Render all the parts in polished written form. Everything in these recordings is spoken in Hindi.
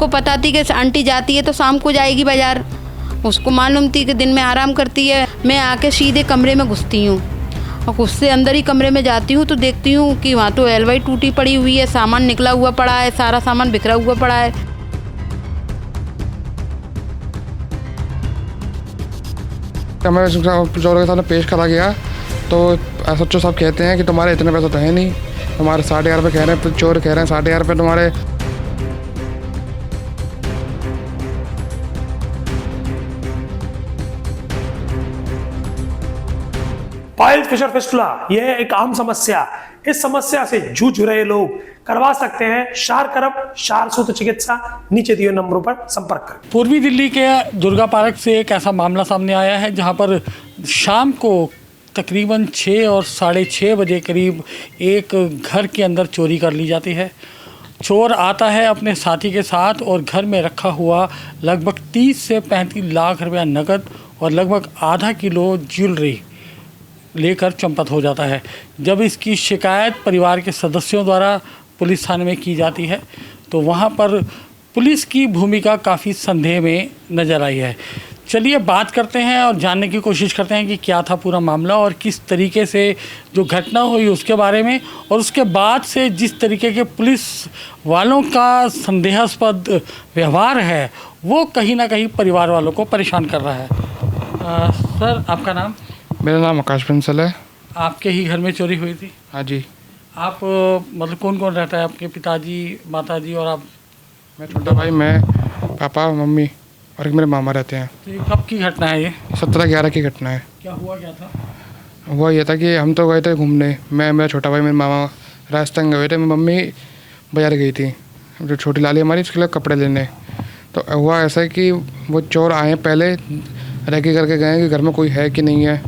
उसको पता थी कि आंटी जाती है तो शाम को जाएगी बाज़ार, उसको मालूम थी कि दिन में आराम करती है। मैं आके सीधे कमरे में घुसती हूँ और उससे अंदर ही कमरे में जाती हूँ तो देखती हूँ कि वहाँ तो एलवाई टूटी पड़ी हुई है, सामान निकला हुआ पड़ा है, सारा सामान बिखरा हुआ पड़ा है। हमें चोरों के सामने पेश करा गया तो एसएचओ साहब कहते हैं कि तुम्हारे इतने पैसे तो है नहीं, तुम्हारे 11,500 रुपये कह रहे हैं, चोर कह रहे हैं 11,500 रुपये तुम्हारे। पाइल्स फिशर फिस्टुला यह है एक आम समस्या। इस समस्या से जूझ रहे लोग करवा सकते हैं शार सूत्र चिकित्सा। नीचे दिए नंबरों पर संपर्क करें। पूर्वी दिल्ली के दुर्गा पार्क से एक ऐसा मामला सामने आया है जहां पर शाम को तकरीबन 6 और 6:30 बजे करीब एक घर के अंदर चोरी कर ली जाती है। चोर आता है अपने साथी के साथ और घर में रखा हुआ लगभग 30 से 35 लाख रुपया नकद और लगभग आधा किलो ज्वेलरी लेकर चंपत हो जाता है। जब इसकी शिकायत परिवार के सदस्यों द्वारा पुलिस थाने में की जाती है तो वहां पर पुलिस की भूमिका काफ़ी संदेह में नज़र आई है। चलिए बात करते हैं और जानने की कोशिश करते हैं कि क्या था पूरा मामला और किस तरीके से जो घटना हुई उसके बारे में, और उसके बाद से जिस तरीके के पुलिस वालों का संदेहास्पद व्यवहार है वो कहीं ना कहीं परिवार वालों को परेशान कर रहा है। सर, आपका नाम? मेरा नाम आकाश बंसल है। आपके ही घर में चोरी हुई थी? हाँ जी। आप मतलब कौन कौन रहता है? आपके पिताजी, माताजी और आप? मैं छोटा भाई, मैं, पापा, मम्मी और एक मेरे मामा रहते हैं। तो ये कब की घटना है? ये 17/11 की घटना है। क्या हुआ, क्या था? हुआ ये था कि हम तो गए थे घूमने, मैं, मेरा छोटा भाई, मेरे मामा राजस्थान गए थे, मेरी मम्मी बाजार गई थी जो छोटी लाली हमारी, उसके लिए कपड़े लेने। तो हुआ ऐसा कि वो चोर आए, पहले रेकी करके गए कि घर में कोई है कि नहीं है।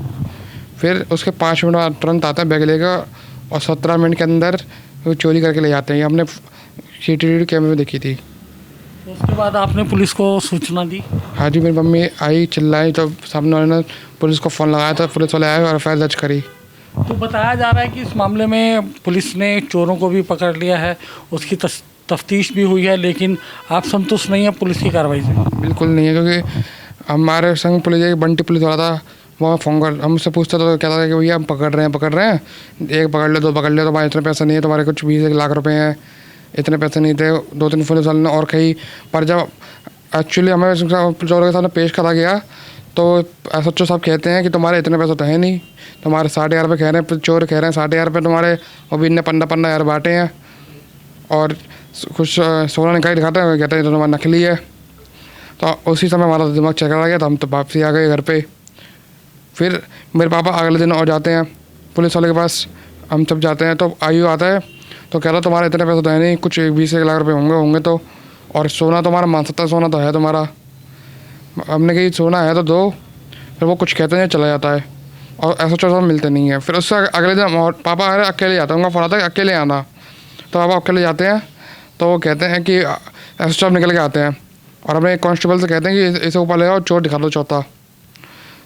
फिर उसके 5 मिनट बाद तुरंत आता है बैग लेकर और 17 मिनट के अंदर वो चोरी करके ले जाते हैं। ये हमने CCTV कैमरे में देखी थी। तो उसके बाद आपने पुलिस को सूचना दी? हाँ जी, मेरी मम्मी आई, चिल्लाई, तो सामने वाले ने पुलिस को फ़ोन लगाया था, पुलिस वाले आए और FIR दर्ज करी। तो बताया जा रहा है कि इस मामले में पुलिस ने चोरों को भी पकड़ लिया है, उसकी तफ्तीश भी हुई है, लेकिन आप संतुष्ट नहीं हैं पुलिस की कार्रवाई से? बिल्कुल नहीं है, क्योंकि हमारे संग पुलिस एक बंटी पुलिस वाला था, वो फ़ोन कर हमसे पूछता था तो कहता था कि भैया हम पकड़ रहे हैं, एक पकड़ ले, 2 पकड़ ले, तुम्हारे इतने पैसे नहीं है, तुम्हारे कुछ 20 लाख रुपए हैं, इतने पैसे नहीं थे। 2-3 पुलिस वालों ने और कही, पर जब एक्चुअली हमें चोरों के सामने पेश करा गया तो एसएचओ साहब कहते हैं कि तुम्हारे इतने पैसे तो है नहीं, तुम्हारे 11,500 रुपये कह रहे हैं, चोर कह रहे हैं 11,500 रुपये तुम्हारे, और भी इनने 15,000 बांटे हैं और कुछ सोना निकाल दिखाते हैं, कहते हैं तो तुम्हारा नकली है। तो उसी समय हमारा दिमाग चकरा गया, तो हम तो वापसी आ गए घर पे। फिर मेरे पापा अगले दिन और जाते हैं पुलिस वाले के पास, हम सब जाते हैं तो आयु आता है तो कह रहा तुम्हारे इतने पैसे तो है नहीं, कुछ 20 लाख रुपए होंगे तो, और सोना तुम्हारा मान सकता, सोना तो है तुम्हारा। हमने कही सोना है तो दो, फिर वो कुछ कहते हैं चला जाता है और ऐसा चौथा मिलते नहीं है। फिर उससे अगले दिन और पापा अरे अकेले जाता हूँ, उनका फ़ोन आता है अकेले आना, तो पापा अकेले जाते हैं तो वो कहते हैं कि ऐसा चौथ निकल के आते हैं और अपने कांस्टेबल से कहते हैं कि इसे ऊपर ले आओ, चोर दिखा दो चौथा।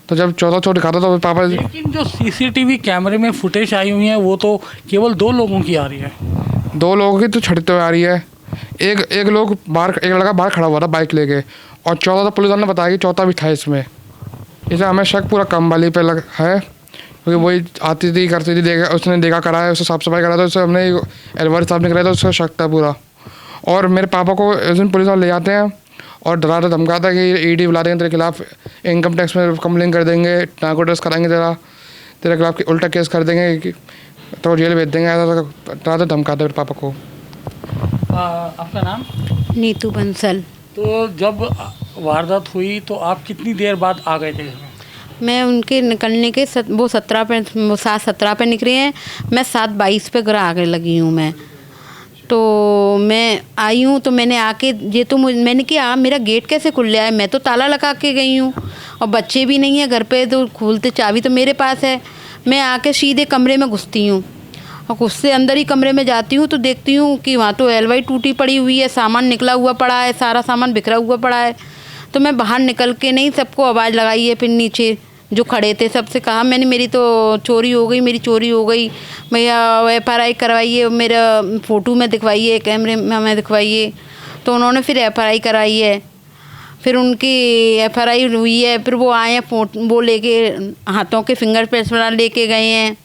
तो जब चौथा चोर दिखाता तो पापा, लेकिन जो CCTV कैमरे में फुटेज आई हुई है वो तो केवल 2 लोगों की आ रही है। 2 लोगों की तो छड़ते हुए आ रही है। एक लोग बाहर, एक लड़का बाहर खड़ा हुआ था बाइक लेके, और चौथा तो पुलिस वाले ने बताया कि चौथा भी था इसमें। इसे हमें शक पूरा कम वाली पे लग है, क्योंकि वही आती थी करती थी, देखा उसने देखा कराया, उससे साफ़ सफाई करा था, उससे हमने एलवारी साफ नहीं कराया था, उसका शक था पूरा। और मेरे पापा को उस दिन पुलिस वाले ले जाते हैं और डराता धमकाता कि ED बुला देंगे तेरे खिलाफ, इनकम टैक्स में कंप्लेन कर देंगे, नार्को टेस्ट कराएंगे, तेरे खिलाफ उल्टा केस कर देंगे तो जेल भेज देंगे, ऐसा डराता धमकाता मेरे पापा को। आपका नाम? नीतू बंसल। तो जब वारदात हुई तो आप कितनी देर बाद आ गए थे? मैं उनके निकलने के वो 7:17 पे निकले हैं, मैं 7:22 पे घर आगे लगी हूँ मैं। तो मैं आई हूँ तो मैंने आके ये तो मैंने कहा मेरा गेट कैसे खुल गया है, मैं तो ताला लगा के गई हूँ और बच्चे भी नहीं है घर पे, तो खोलते चाबी तो मेरे पास है। मैं आके सीधे कमरे में घुसती हूँ और उससे अंदर ही कमरे में जाती हूँ तो देखती हूँ कि वहाँ तो एलवाई टूटी पड़ी हुई है, सामान निकला हुआ पड़ा है, सारा सामान बिखरा हुआ पड़ा है। तो मैं बाहर निकल के नहीं सबको आवाज़ लगाई है, फिर नीचे जो खड़े थे सबसे कहा मैंने मेरी तो चोरी हो गई, मेरी चोरी हो गई, भैया FRI करवाइए, मेरा फ़ोटो में दिखवाइए, कैमरे में हमें दिखवाइए। तो उन्होंने फिर एफआईआर कराई है, फिर उनकी एफआईआर हुई है, फिर वो आए हैं, वो लेके हाथों के फिंगरप्रिंट्स वाला लेके गए हैं।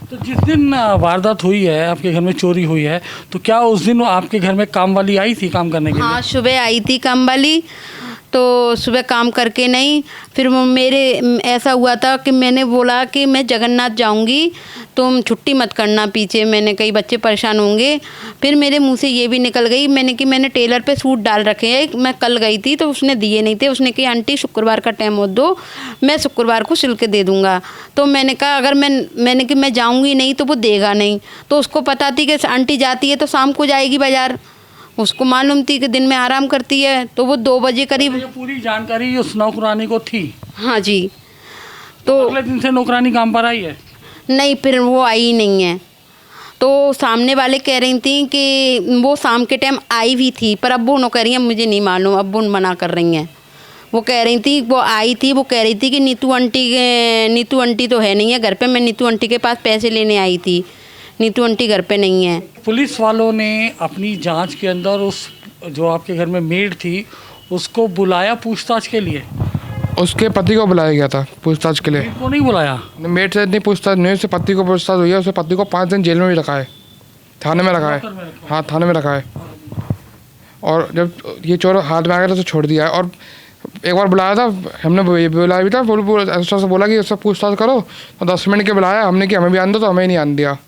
तो जिस दिन वारदात हुई है, आपके घर में चोरी हुई है, तो क्या उस दिन आपके घर में काम वाली आई थी काम करने के लिए? हाँ, सुबह आई थी काम वाली, तो सुबह काम करके नहीं, फिर वो मेरे ऐसा हुआ था कि मैंने बोला कि मैं जगन्नाथ जाऊंगी, तुम छुट्टी मत करना पीछे, मैंने कई बच्चे परेशान होंगे। फिर मेरे मुंह से ये भी निकल गई, मैंने टेलर पे सूट डाल रखे हैं, मैं कल गई थी तो उसने दिए नहीं थे, उसने कहा आंटी शुक्रवार का टाइम हो दो, मैं शुक्रवार को सिल के दे दूँगा। तो मैंने कहा अगर मैंने कि मैं जाऊँगी नहीं तो वो देगा नहीं, तो उसको पता थी कि आंटी जाती है तो शाम को जाएगी बाज़ार, उसको मालूम थी कि दिन में आराम करती है, तो वो 2 बजे करीब। ये पूरी जानकारी उस नौकरानी को थी? हाँ जी। तो अगले दिन से नौकरानी काम पर आई है? नहीं, फिर वो आई ही नहीं है। तो सामने वाले कह रही थी कि वो शाम के टाइम आई भी थी, पर अब वो कह रही हैं मुझे नहीं मालूम, अब वो मना कर रही हैं। वो कह रही थी वो आई थी, वो कह रही थी कि नीतू आंटी तो है नहीं है घर पे, मैं नीतू आंटी के पास पैसे लेने आई थी, नीतू आंटी घर पे नहीं है। पुलिस वालों ने अपनी जांच के अंदर उस जो आपके घर में मेड थी उसको बुलाया पूछताछ के लिए? उसके पति को बुलाया गया था पूछताछ के लिए। मेड को नहीं बुलाया? मेड से इतनी पूछताछ नहीं, उससे पति को पूछताछ हुई है। उसके पति को 5 दिन जेल में भी रखा है, थाने में रखा है। हाँ, थाने में रखा है। और जब ये चोर हाथ में आ गया तो छोड़ दिया है। और एक बार बुलाया था हमने, बुलाया भी था, ऐसा से बोला कि उससे पूछताछ करो, तो 10 मिनट के बुलाया हमने कि हमें भी आन दो, तो हमें नहीं आन दिया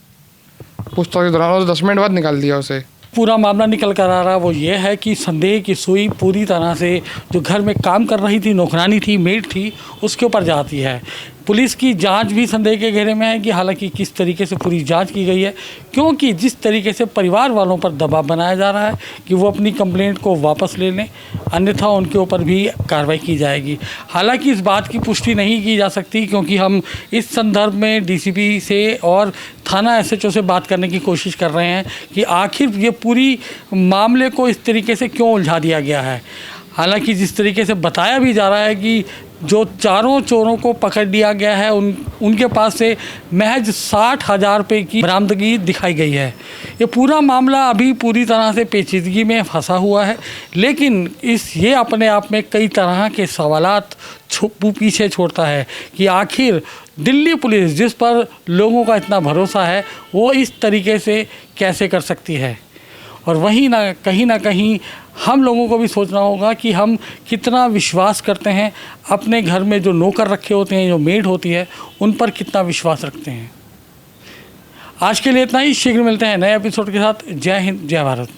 पूछताछ के दौरान, और 10 मिनट बाद निकाल दिया उसे। पूरा मामला निकल कर आ रहा वो ये है कि संदेह की सुई पूरी तरह से जो घर में काम कर रही थी, नौकरानी थी, मेड थी, उसके ऊपर जाती है। पुलिस की जांच भी संदेह के घेरे में है कि हालांकि किस तरीके से पूरी जांच की गई है, क्योंकि जिस तरीके से परिवार वालों पर दबाव बनाया जा रहा है कि वो अपनी कंप्लेंट को वापस ले लें, अन्यथा उनके ऊपर भी कार्रवाई की जाएगी। हालांकि इस बात की पुष्टि नहीं की जा सकती, क्योंकि हम इस संदर्भ में डीसीपी से और थाना एसएचओ से बात करने की कोशिश कर रहे हैं कि आखिर ये पूरी मामले को इस तरीके से क्यों उलझा दिया गया है। हालांकि जिस तरीके से बताया भी जा रहा है कि जो चारों चोरों को पकड़ लिया गया है उनके पास से महज 60,000 रुपये की बरामदगी दिखाई गई है। ये पूरा मामला अभी पूरी तरह से पेचीदगी में फंसा हुआ है, लेकिन ये अपने आप में कई तरह के सवालात पीछे छोड़ता है कि आखिर दिल्ली पुलिस जिस पर लोगों का इतना भरोसा है वो इस तरीके से कैसे कर सकती है। और वहीं ना कहीं हम लोगों को भी सोचना होगा कि हम कितना विश्वास करते हैं अपने घर में जो नौकर रखे होते हैं, जो मेड होती है, उन पर कितना विश्वास रखते हैं। आज के लिए इतना ही, शीघ्र मिलते हैं नए एपिसोड के साथ। जय हिंद, जय भारत।